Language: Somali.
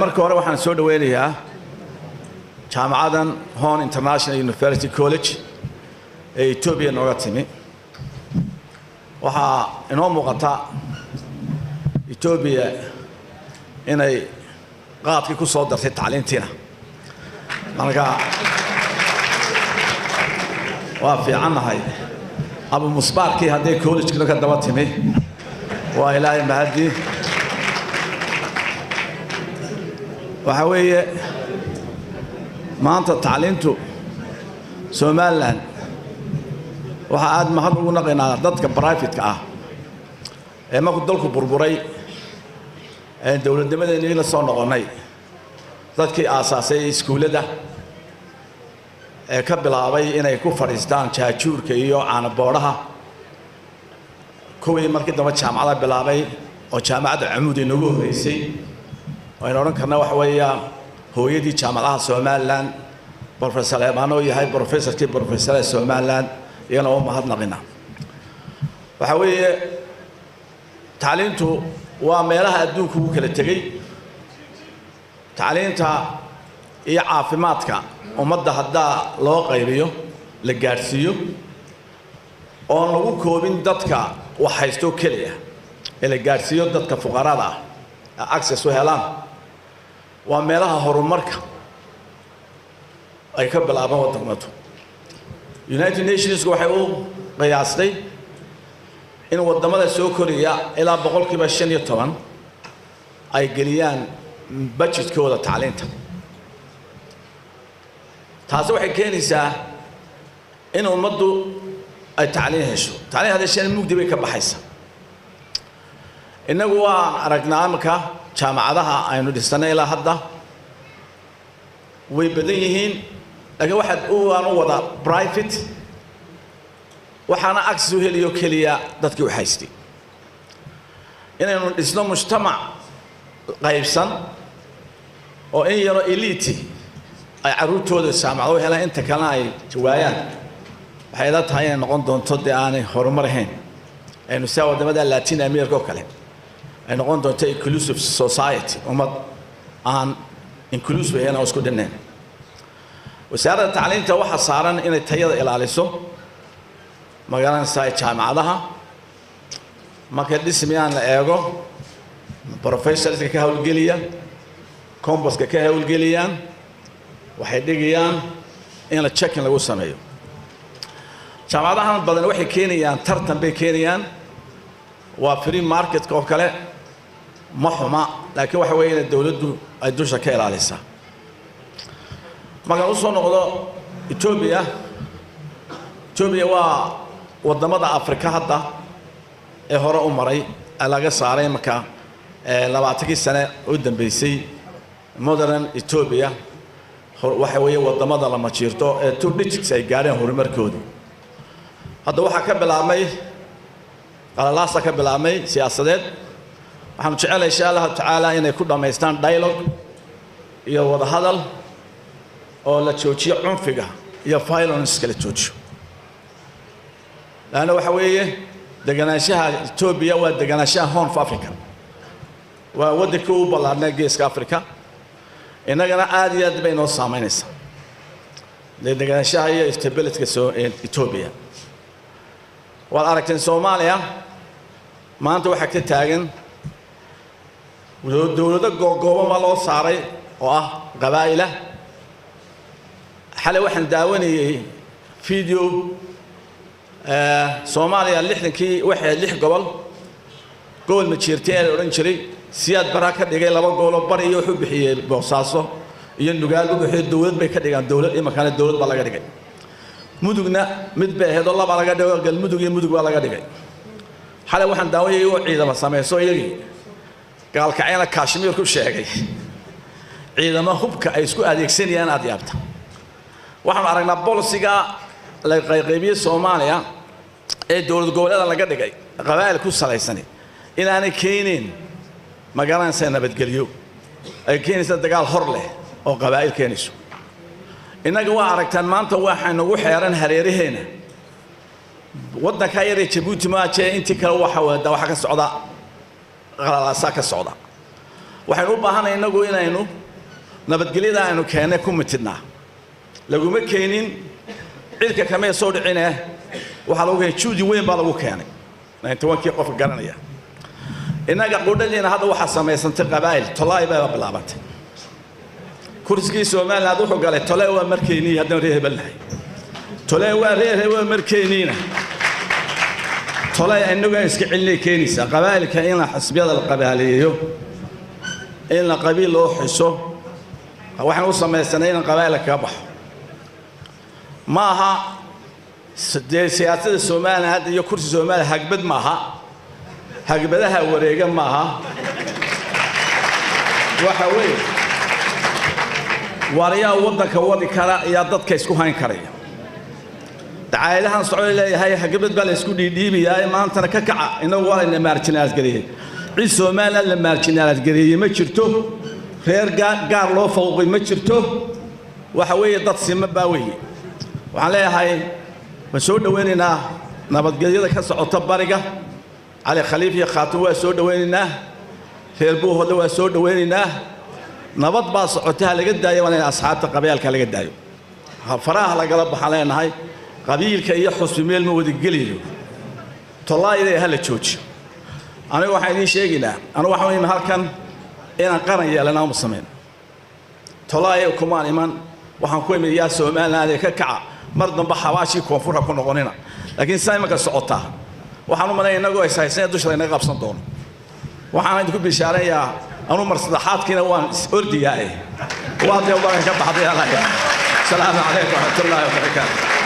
marka hore waxaan soo dhaweynayaa jaamacadan Horn International University College ee Ethiopia nooga timi waxa inoo muuqata Ethiopia inay qaadkii ku soo dartay tacliintiina marka waa fiicanahay abu musbaarkii haday college ka daba timi waa ilaahay mahadi waxa weeye maanta tacliintu Somaliland waxa aad mahad ugu naqaynaa dadka private ka ah ee ma ku dalku burburay ee dawladnimadeena la soo noqonay dadkii aasaasay iskuulada ee ka bilaabay inay ku fariistaan jaajuurka iyo aan booraha kuwii markii dambe jaamacada bilaabay oo jaamacada Amuud inagu horeysay وأنا أقول كنا وحويا هو يدي جامعة سومالان بروفيسور إيمانو يهاي بروفيسور كي بروفيسور سومالان يلا هو ما هذا غنى وحويا تعليمته وميلها أدوك وكل تجي تعليمتها هي عافماتك ومدة هدا لا غيريه لجارسيو أو كوبين دتك وحيستو كليه الجارسيو دتك فقراء access وهلان وميلها هرمارك أي كبل أبا وتقمته United Nations وحيو قياسي إنه وضمنا سوكوريا إلى بقول كبشين يطبعا أي جليان budget كودا تعلينت تاسو حكيني سا إنه مدو التعليم هشو تعليم هذا الشيء المقدم يكبحيسه إنه هو أرجعنا مكة جامعها أينو دستنا إلى هذا ويبديهين لكن واحد هو أنا وضع برايفت وحنا أكسو هليو كليا دتكو حيستي إنه الإسلام مجتمع غيبسن وإن يرى إليتي أي عروض هذا الجامعة وهلا أنت كناي جوايان حيلات هاي نقول تودي أنا هرمرهين إنه سوى ده بدل لاتين أمريكا وكله أن نقول inclusive society وما عن inclusive هنا وسكودنا وسعر التعليم توحى صارن إن التيار إلى عليسو ما قالن سايت جامعها ما كان اسميان لأيجو بروفيسور كهول جليان كومبوس كهول جليان وحديجيان إن التشكل لو سميه جامعها بدل وحي كينيان ترتم بكينيان وفري ماركت كوكله محما لكن waxa weeyna dawladdu ay dusha ka ilaalisa maga soo noqdo Ethiopia waa wadamada Afrika hadda ee hore u maray laga saaray marka 20 sano u dambeysay modern Ethiopia waxa weeye wadamada la majiirto ee two digits ay gaareen horumarkooda hadda waxa ka bilaabmay الله سكب بالعمي سياسات وحنا نشعل إن شاء الله تعالى إن يكون دميستان دايلوج يوضح هذا أو لا تشوشي عنفقة يا فايلونس كلا تشوش لأنه وحويه دجناشها توبيا ودجناشها هون في أفريقيا وودكوا بالله نجيس كأفريقيا إن جنا عادي بين الصامينس لدجناشها هي استبلت كسو توبيا والأركان سوماليا ما أنتوا حكت تاجن ودولة جوجو ما لو صاري قبائله حلا واحد داوني فيديو سوماليا اللي إحنا كي واحد اللي قبل قول متشيرتين ورنشري سياد براكة دقي لما قولوا بري يحب حي بوصاصه ينو قالوا بحي الدولة بيكدي عن الدولة إما كانت الدولة بلا قدي مدوغنا مدبه هذا الله بلا قدي قال مدوغ بلا قدي حلا واحد داوي يوعي إذا ما سمع سو يجي قال كعينا كاشمير كل شيء إذا ما هو كأيسكو هذيك سنة أنا أديابته واحد عرقنا بولسيكا لغيبية سوماليا الدولة الجولة لا قدي قبائل كل سنة إن أنا كينين ما قالن سنة بتقليو كينين سنتقال حرله أو قبائل كينيسو إنك وعركتان ما أنت واحد نوحيران هريري هنا ودنا كايري تبوت ما شيء أنت كروحة ودا وحكي السعودة غلا ساك السعودة waxaan u baahanahay inagu inaynu nabadgelyada aynu keenay ku mitidnaa laguma keenin cirka kama soo dhicina waxa lagu keenay juudi weyn baa lagu keenay 91kii qof garanaya inaga qudhayna hadda waxa sameysantay qabaa'il tolaay baa bilaabantay kursigii Soomaaliland wuxuu galay tolaay waa markeynii haddana reer hebelnahay tolaay waa reer hebel markeyniina tolaay inagu iska cilnay keenaysa qabaa'ilka in la xisbiyada la qabaaleeyo in la qabiil loo xiso waxaan u sameysanayn in qabaa'ilka ka baxo maaha siyaasadda Soomaaliland iyo kursi Soomaaliya hagbad maaha hagbadaha wareega maaha waxa weeye wariyaa wadanka wadi kara iyo dadka isku hayn karaya dacaayadahan Soomaaliya leeyahay hagbad baa la isku dhiidhiibiyaa maantana ka kaca inagu waa in marjinaas galiyay cid Soomaaliland la marjinaas galiyay ma jirto reer gaar loo fawqay ma jirto waxa weeye dad sima baa weeye waxaan leeyahay ma soo dhaweynaynaa nabadgelyada ka socota bariga علي خليفة خاتون وسود ويننا هربوه هذا وسود ويننا نبض باص عتها لقد دايو ولا أصحاب القبائل كلا قد دايو فراه لقلب حاليا هاي قبيل كي يحس بميل مود الجليل طلع إلى هلا تشوش أنا واحد شيء لا أنا واحد من هالكن أنا قرن يا لنا مصمم طلع كمان إيمان وحنكون من ياسو ما هذا ككع مرض بحواشي كونفورها كنا قنينا لكن سايمك الصعوطة waxaan u maleeyay inagoo isaaysan dushada inaga qabsan doono waxaan idinku bishaarayaa anu marsadxaadkiina waan ordiyaay waa deewaanka ka baxday Allah salaamu alaykum wa rahmatullahi wa barakatuh